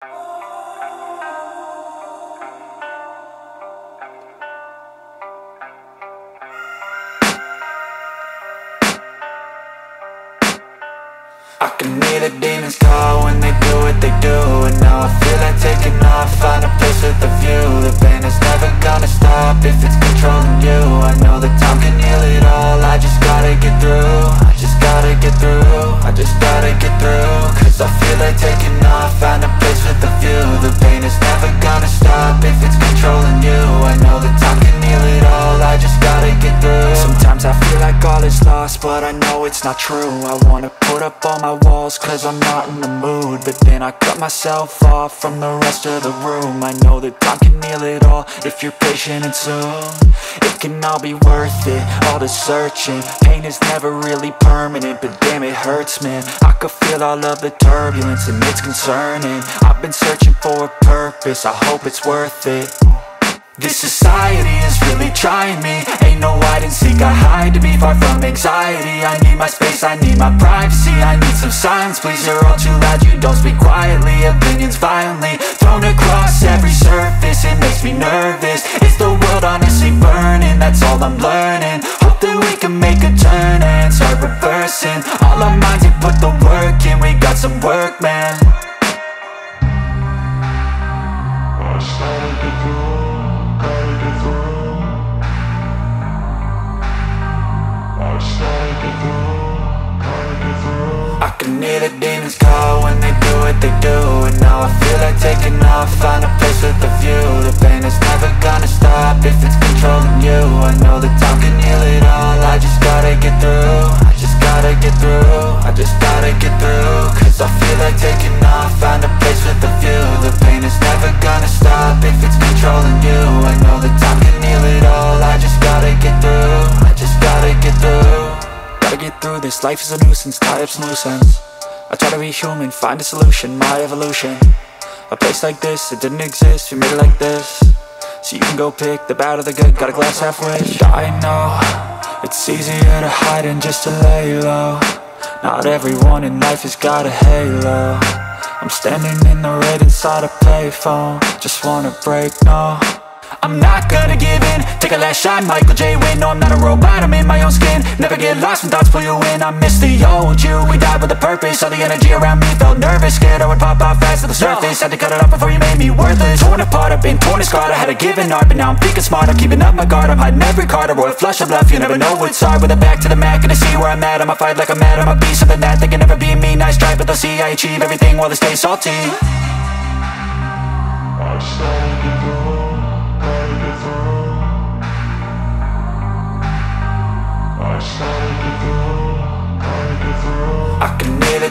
I can hear the demons call when they do what they do. And now I feel like taking off, find a place with a view. The pain is never gonna stop if it's controlling you. I know that time can heal it all, I just gotta get through. I just gotta get through, I just gotta get through. Cause I feel like taking off, find a place with a view. The pain is never gonna stop if it's controlling you. I know that time can heal it all, I just gotta get through. Sometimes I feel like all is lost, but I know it's not true. I wanna put up all my walls cause I'm not in the mood, but then I cut myself off from the rest of the room. I know that time can heal it all if you're patient and soon it can all be worth it, all the searching. Pain is never really permanent, but damn it hurts, man. I could feel all of the turbulence and it's concerning. I've been searching for a purpose, I hope it's worth it. This society is really trying me. Ain't no hide and seek, I hide to be far from anxiety. I need my space, I need my privacy. I need some silence, please, you're all too loud. You don't speak quietly, opinions violently thrown across every surface. It makes me nervous, is the world honestly burning? That's all I'm learning. Hope that we can make a turn and start reversing all our minds and put the work in. We got some work, man. I just gotta get through. I can hear the demons call when they do what they do. And now I feel like taking off, find a place with a view. The pain is never gonna stop if it's controlling you. I know that time can heal it all, I just gotta get through. I just gotta get through, I just gotta get through. Cause I feel like taking off, find a place with a view. The pain is never gonna stop if it's controlling you. I know that time can heal it all, I just gotta get through. I just gotta get through. Gotta get through this, life is a nuisance, tie up some loose ends. I try to be human, find a solution, my evolution. A place like this, it didn't exist, we made it like this. So you can go pick the bad or the good, got a glass half wish. I know, it's easier to hide than just to lay low. Not everyone in life has got a halo. I'm standing in the red inside a payphone, just wanna break, no. I'm not gonna give in, take a last shot, Michael J. Win. No, I'm not a robot, I'm in my own skin. Never get lost when thoughts pull you in. I miss the old you, we died with a purpose. All the energy around me felt nervous, scared I would pop out fast to the surface. Had to cut it off before you made me worthless. Torn apart, I've been torn and scarred. I had a given art, but now I'm thinking smart. I'm keeping up my guard, I'm hiding every card. A royal flush of bluff, you never know what's hard. With a back to the mat, gonna see where I'm at. I'ma fight like I'm mad, I'ma be something that they can never be me. Nice try, but they'll see I achieve everything while they stay salty. I just gotta get through. I can hear the